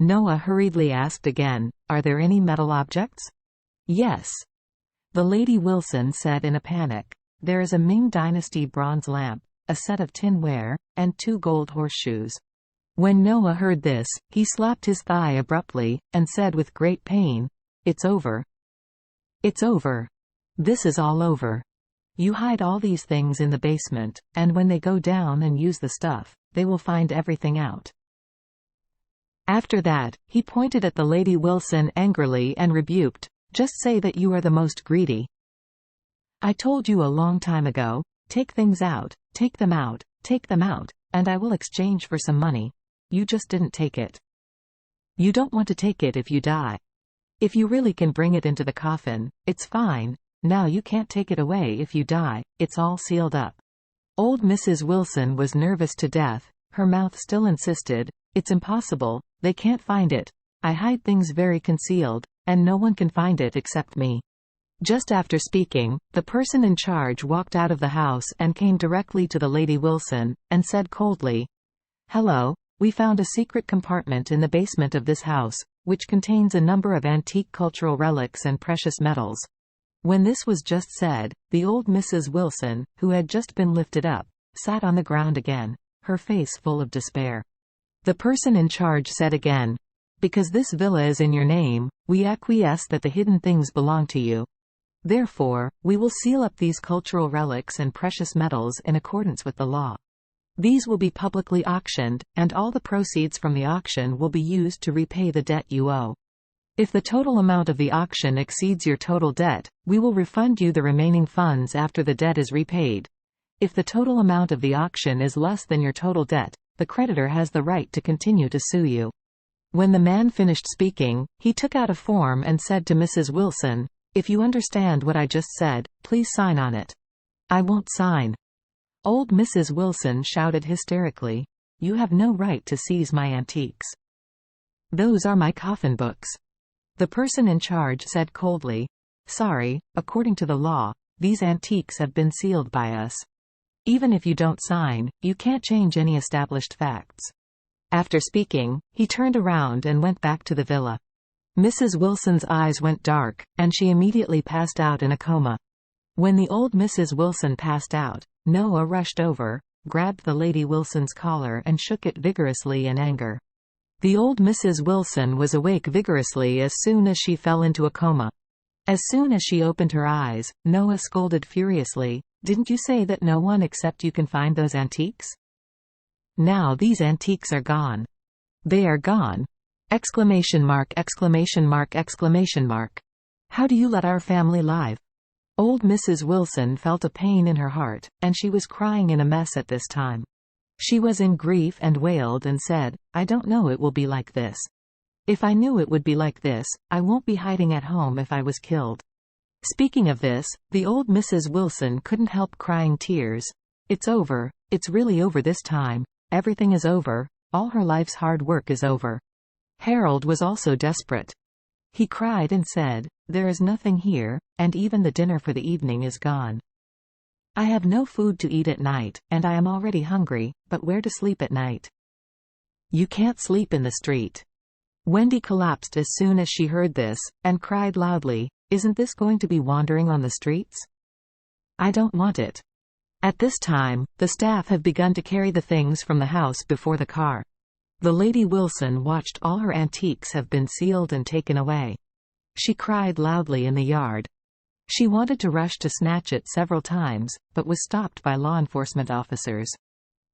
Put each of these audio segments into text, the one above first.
Noah hurriedly asked again, "Are there any metal objects?" "Yes," the Lady Wilson said in a panic. "There is a Ming Dynasty bronze lamp, a set of tinware, and 2 gold horseshoes." When Noah heard this, he slapped his thigh abruptly, and said with great pain, "It's over. It's over. This is all over. You hide all these things in the basement, and when they go down and use the stuff, they will find everything out." After that, he pointed at the Lady Wilson angrily and rebuked, "Just say that you are the most greedy. I told you a long time ago, take things out, take them out, take them out, and I will exchange for some money. You just didn't take it. You don't want to take it if you die. If you really can bring it into the coffin, it's fine. Now you can't take it away if you die, it's all sealed up." Old Mrs. Wilson was nervous to death. Her mouth still insisted, "It's impossible, they can't find it. I hide things very concealed, and no one can find it except me." Just after speaking, the person in charge walked out of the house and came directly to the Lady Wilson, and said coldly, "Hello, we found a secret compartment in the basement of this house, which contains a number of antique cultural relics and precious metals." When this was just said, the old Mrs. Wilson, who had just been lifted up, sat on the ground again, her face full of despair. The person in charge said again, "Because this villa is in your name, we acquiesce that the hidden things belong to you. Therefore, we will seal up these cultural relics and precious metals in accordance with the law. These will be publicly auctioned, and all the proceeds from the auction will be used to repay the debt you owe. If the total amount of the auction exceeds your total debt, we will refund you the remaining funds after the debt is repaid. If the total amount of the auction is less than your total debt, the creditor has the right to continue to sue you." When the man finished speaking, he took out a form and said to Mrs. Wilson, "If you understand what I just said, please sign on it." "I won't sign." Old Mrs. Wilson shouted hysterically, "You have no right to seize my antiques. Those are my coffin books." The person in charge said coldly, "Sorry, according to the law, these antiques have been sealed by us. Even if you don't sign, you can't change any established facts." After speaking, he turned around and went back to the villa. Mrs. Wilson's eyes went dark, and she immediately passed out in a coma. When the old Mrs. Wilson passed out, Noah rushed over, grabbed the Lady Wilson's collar and shook it vigorously in anger. The old Mrs. Wilson was awake vigorously as soon as she fell into a coma. As soon as she opened her eyes, Noah scolded furiously, "Didn't you say that no one except you can find those antiques? Now these antiques are gone. They are gone! Exclamation mark, exclamation mark, exclamation mark. How do you let our family live?" Old Mrs. Wilson felt a pain in her heart, and she was crying in a mess at this time. She was in grief and wailed and said, "I don't know it will be like this. If I knew it would be like this, I won't be hiding at home if I was killed." Speaking of this, the old Mrs. Wilson couldn't help crying tears. "It's over, it's really over this time. Everything is over, all her life's hard work is over." Harold was also desperate. He cried and said, "There is nothing here, and even the dinner for the evening is gone. I have no food to eat at night, and I am already hungry, but where to sleep at night? You can't sleep in the street." Wendy collapsed as soon as she heard this, and cried loudly, "Isn't this going to be wandering on the streets? I don't want it." At this time, the staff have begun to carry the things from the house before the car. The Lady Wilson watched all her antiques have been sealed and taken away. She cried loudly in the yard. She wanted to rush to snatch it several times, but was stopped by law enforcement officers.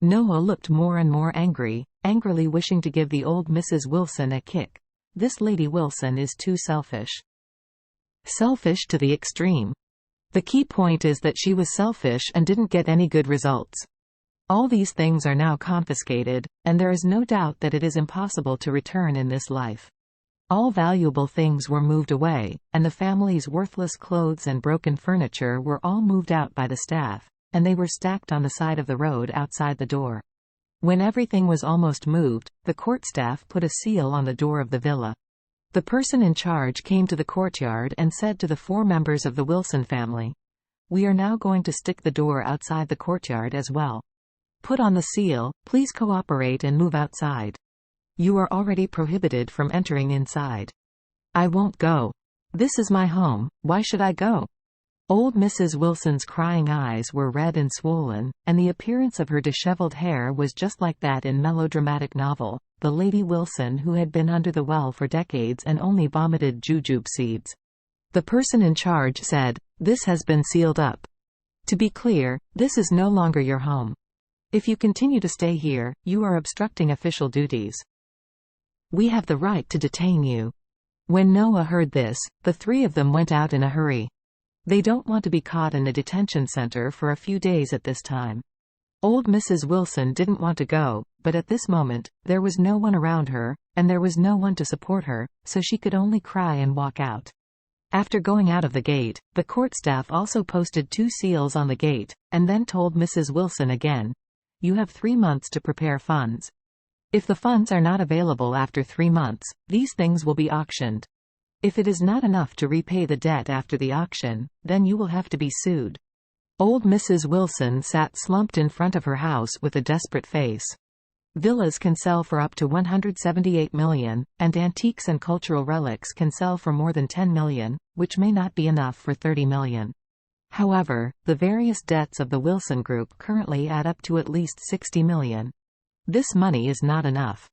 Noah looked more and more angry, angrily wishing to give the old Mrs. Wilson a kick. This Lady Wilson is too selfish. Selfish to the extreme. The key point is that she was selfish and didn't get any good results. All these things are now confiscated, and there is no doubt that it is impossible to return in this life. All valuable things were moved away, and the family's worthless clothes and broken furniture were all moved out by the staff, and they were stacked on the side of the road outside the door. When everything was almost moved, the court staff put a seal on the door of the villa. The person in charge came to the courtyard and said to the 4 members of the Wilson family, "We are now going to stick the door outside the courtyard as well. Put on the seal, please cooperate and move outside." You are already prohibited from entering inside. I won't go. This is my home, why should I go? Old Mrs. Wilson's crying eyes were red and swollen, and the appearance of her disheveled hair was just like that in melodramatic novel, The Lady Wilson Who Had Been Under the Well for Decades and Only Vomited jujube seeds. The person in charge said, "This has been sealed up. To be clear, this is no longer your home. If you continue to stay here, you are obstructing official duties. We have the right to detain you." When Noah heard this, the three of them went out in a hurry. They don't want to be caught in a detention center for a few days at this time. Old Mrs. Wilson didn't want to go, but at this moment, there was no one around her, and there was no one to support her, so she could only cry and walk out. After going out of the gate, the court staff also posted 2 seals on the gate, and then told Mrs. Wilson again, "You have 3 months to prepare funds. If the funds are not available after 3 months, these things will be auctioned. If it is not enough to repay the debt after the auction, then you will have to be sued." Old Mrs. Wilson sat slumped in front of her house with a desperate face. Villas can sell for up to $178 million, and antiques and cultural relics can sell for more than $10 million, which may not be enough for $30 million. However, the various debts of the Wilson Group currently add up to at least $60 million. This money is not enough.